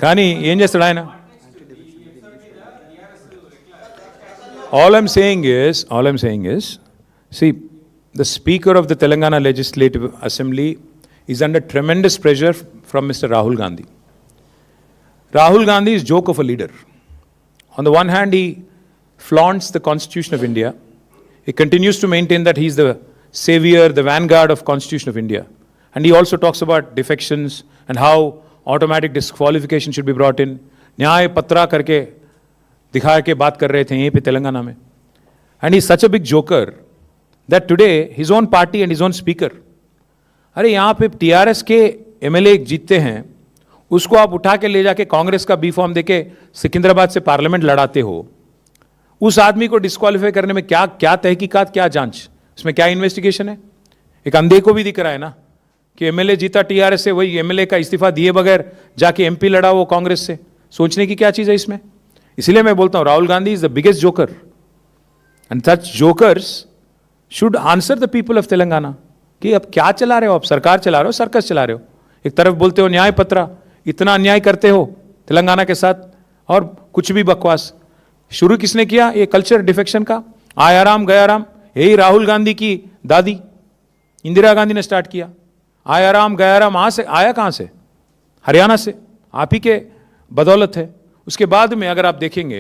కానీ ఏం చేస్తాడు ఆయన? All I'm saying is, see, the Speaker of the Telangana Legislative Assembly is under tremendous pressure from Mr. Rahul Gandhi. Rahul Gandhi is joke of a leader. On the one hand, he flaunts the Constitution of India. He continues to maintain that he is the savior, the vanguard of Constitution of India. And he also talks about defections and how automatic disqualification should be brought in. न्याय पत्रा करके दिखा के बात कर रहे थे यहीं पे तेलंगाना में. And he is such a big joker that today his own party and his own speaker, अरे यहाँ पे TRS के MLA जीतते हैं, उसको आप उठा के ले जाके कांग्रेस का बी फॉर्म देके सिकंदराबाद से पार्लियामेंट लड़ाते हो. उस आदमी को डिस्क्वालीफाई करने में क्या क्या तहकीकात, क्या जांच, इसमें क्या इन्वेस्टिगेशन है? एक अंधे को भी दिख रहा है ना कि एमएलए जीता टीआरएस से, वही एमएलए का इस्तीफा दिए बगैर जाके एमपी लड़ा वो कांग्रेस से. सोचने की क्या चीज़ है इसमें? इसलिए मैं बोलता हूँ Rahul Gandhi is the biggest joker and such jokers should answer the people of Telangana कि अब क्या चला रहे हो, आप सरकार चला रहे हो, सर्कस चला रहे हो. एक तरफ बोलते हो न्याय पत्रा, इतना अन्याय करते हो तेलंगाना के साथ और कुछ भी बकवास. शुरू किसने किया ये कल्चर डिफेक्शन का? आया राम गया राम, यही राहुल गांधी की दादी इंदिरा गांधी ने स्टार्ट किया. आया राम गया राम वहाँ से आया, कहाँ से? हरियाणा से, आप ही के बदौलत है. उसके बाद में अगर आप देखेंगे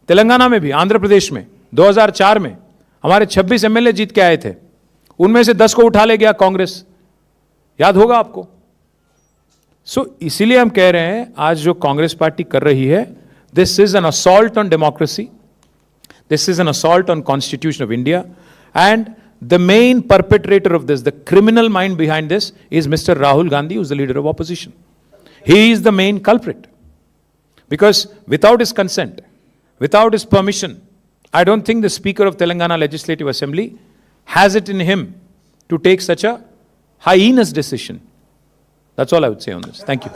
तेलंगाना में भी, आंध्र प्रदेश में 2004 में हमारे 26 एमएलए जीत के आए थे, उनमें से 10 को उठा ले गया कांग्रेस, याद होगा आपको. सो इसीलिए हम कह रहे हैं आज जो कांग्रेस पार्टी कर रही है, this is an assault on democracy, this is an assault on constitution of India, and the main perpetrator of this, the criminal mind behind this is Mr. Rahul Gandhi, who is the leader of opposition. He is the main culprit. Because without his consent, without his permission, I don't think the Speaker of Telangana Legislative Assembly has it in him to take such a heinous decision. That's all I would say on this. Thank you.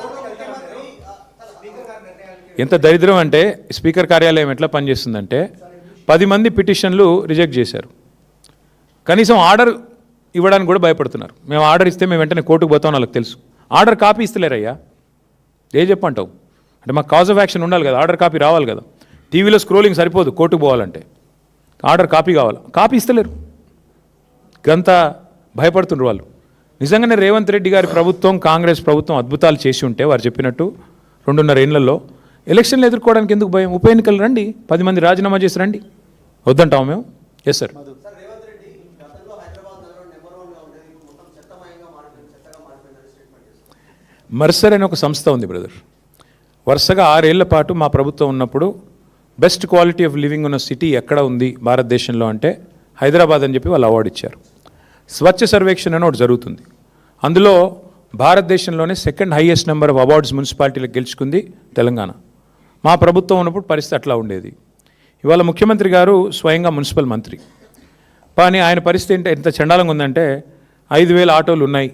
ఎంత దరిద్రం అంటే speaker కార్యాలయం ఎట్లా పనిచేస్తుందంటే 10 మంది పిటిషన్లు reject చేశారు. కనీసం order ఇవ్వడానికి కూడా భయపడుతున్నారు. మేము ఆర్డర్ ఇస్తే మేము వెంటనే కోర్టుకు పోతాం వాళ్ళకి తెలుసు. ఆర్డర్ కాపీ ఇస్తలేరయ్యా, ఏ చెప్పంటావు? అంటే మాకు కాజ్ ఆఫ్ యాక్షన్ ఉండాలి కదా, ఆర్డర్ కాపీ రావాలి కదా. టీవీలో స్క్రోలింగ్ సరిపోదు, కోర్టుకు పోవాలంటే ఆర్డర్ కాపీ కావాలి, కాపీ ఇస్తలేరు. ఇదంతా భయపడుతున్నారు వాళ్ళు. నిజంగానే రేవంత్ రెడ్డి గారి ప్రభుత్వం, కాంగ్రెస్ ప్రభుత్వం అద్భుతాలు చేసి ఉంటే వారు చెప్పినట్టు 2.5 ఏళ్లలో ఎలక్షన్లు ఎదుర్కోవడానికి ఎందుకు భయం? ఉప ఎన్నికలు రండి, 10 మంది రాజీనామా చేసి రండి, వద్దంటాము మేము. Yes sir. మర్సర్ అనే ఒక సంస్థ ఉంది బ్రదర్, వరుసగా 6 ఏళ్ల పాటు మా ప్రభుత్వం ఉన్నప్పుడు బెస్ట్ క్వాలిటీ ఆఫ్ లివింగ్ ఉన్న సిటీ ఎక్కడ ఉంది భారతదేశంలో అంటే హైదరాబాద్ అని చెప్పి వాళ్ళు అవార్డు ఇచ్చారు. స్వచ్ఛ సర్వేక్షణ అని ఒకటి జరుగుతుంది, అందులో భారతదేశంలోనే 2nd highest number of awards మున్సిపాలిటీలకు గెలుచుకుంది తెలంగాణ. మా ప్రభుత్వం ఉన్నప్పుడు పరిస్థితి అట్లా ఉండేది. ఇవాళ ముఖ్యమంత్రి గారు స్వయంగా మున్సిపల్ మంత్రి, కానీ ఆయన పరిస్థితి ఎంత చండాలంగా ఉందంటే 5,000 ఆటోలు ఉన్నాయి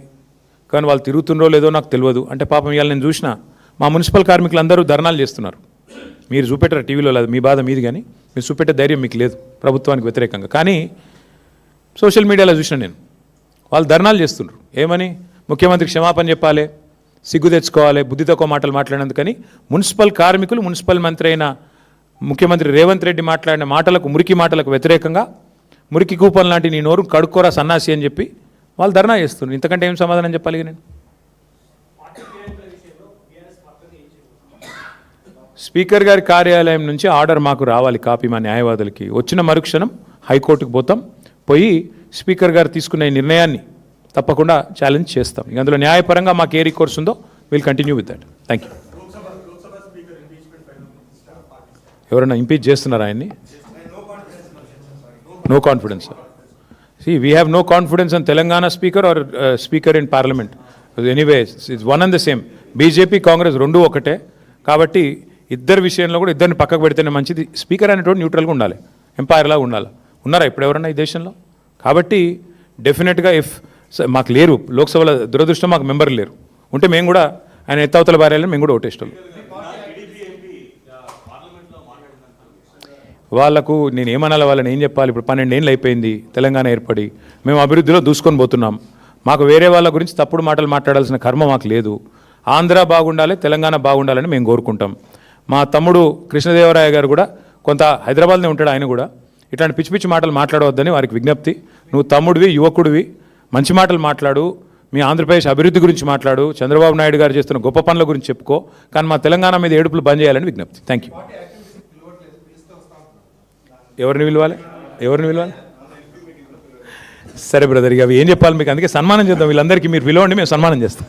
కానీ వాళ్ళు తిరుగుతుండ్రో లేదో నాకు తెలియదు. అంటే పాపం ఇవాళ నేను చూసిన మా మున్సిపల్ కార్మికులు అందరూ ధర్నాలు చేస్తున్నారు. మీరు చూపెట్టరు టీవీలో, లేదు మీ బాధ మీది, కానీ మీరు చూపెట్టే ధైర్యం మీకు లేదు ప్రభుత్వానికి వ్యతిరేకంగా. కానీ సోషల్ మీడియాలో చూసిన నేను, వాళ్ళు ధర్నాలు చేస్తున్నారు. ఏమని? ముఖ్యమంత్రి క్షమాపణ చెప్పాలి, సిగ్గు తెచ్చుకోవాలి, బుద్ధి తక్కువ మాటలు మాట్లాడినందుకని మున్సిపల్ కార్మికులు మున్సిపల్ మంత్రి అయిన ముఖ్యమంత్రి రేవంత్ రెడ్డి మాట్లాడిన మాటలకు, మురికి మాటలకు వ్యతిరేకంగా మురికి కూపన్ లాంటి నీ నోరు కడుక్కోరా సన్నాసి అని చెప్పి వాళ్ళు ధర్నా చేస్తున్నారు. ఇంతకంటే ఏం సమాధానం చెప్పాలి నేను? స్పీకర్ గారి కార్యాలయం నుంచి ఆర్డర్ మాకు రావాలి, కాపీ మా న్యాయవాదులకి. వచ్చిన మరుక్షణం హైకోర్టుకు పోతాం, పోయి స్పీకర్ గారు తీసుకునే నిర్ణయాన్ని తప్పకుండా ఛాలెంజ్ చేస్తాం. ఇక అందులో న్యాయపరంగా మాకు ఏ రికోర్స్ ఉందో will continue with that. Thank you. ఎవరైనా ఇంపీచ్ చేస్తున్నారా ఆయన్ని? No confidence. See, we have no confidence on Telangana speaker or speaker in parliament. Anyway, it's one and the same. BJP, Congress రెండు ఒకటే. కాబట్టి ఇద్దరు విషయంలో కూడా ఇద్దరిని పక్కకు పెడితేనే మంచిది. స్పీకర్ అనేటువంటి న్యూట్రల్గా ఉండాలి, ఎంపైర్లా ఉండాలి. ఉన్నారా ఇప్పుడు ఎవరన్నా ఈ దేశంలో? కాబట్టి డెఫినెట్గా మాకు లేరు లోక్సభలో, దురదృష్టం మాకు మెంబర్ లేరు. ఉంటే మేము కూడా ఆయన ఎత్తవతల భార్యాలని మేము కూడా ఓటేస్తాం. వాళ్లకు నేను ఏమనాలి, వాళ్ళని ఏం చెప్పాలి? ఇప్పుడు 12 ఏళ్ళు అయిపోయింది తెలంగాణ ఏర్పడి, మేము అభివృద్ధిలో దూసుకొని పోతున్నాం. మాకు వేరే వాళ్ళ గురించి తప్పుడు మాటలు మాట్లాడాల్సిన కర్మ మాకు లేదు. ఆంధ్ర బాగుండాలి, తెలంగాణ బాగుండాలని మేము కోరుకుంటాం. మా తమ్ముడు కృష్ణదేవరాయ గారు కూడా కొంత హైదరాబాద్లో ఉంటాడు, ఆయన కూడా ఇట్లాంటి పిచ్చి పిచ్చి మాటలు మాట్లాడవద్దని వారికి విజ్ఞప్తి. నువ్వు తమ్ముడివి, యువకుడివి, మంచి మాటలు మాట్లాడు, మీ ఆంధ్రప్రదేశ్ అభివృద్ధి గురించి మాట్లాడు, చంద్రబాబు నాయుడు గారు చేస్తున్న గొప్ప పనుల గురించి చెప్పుకో, కానీ మా తెలంగాణ మీద ఏడుపులు బంద్ చేయాలని విజ్ఞప్తి. Thank you. ఎవరిని పిలవాలి? సరే బ్రదర్, ఇక అవి ఏం చెప్పాలి మీకు, అందుకే సన్మానం చేద్దాం వీళ్ళందరికీ. మీరు పిలవండి, మేము సన్మానం చేస్తాం.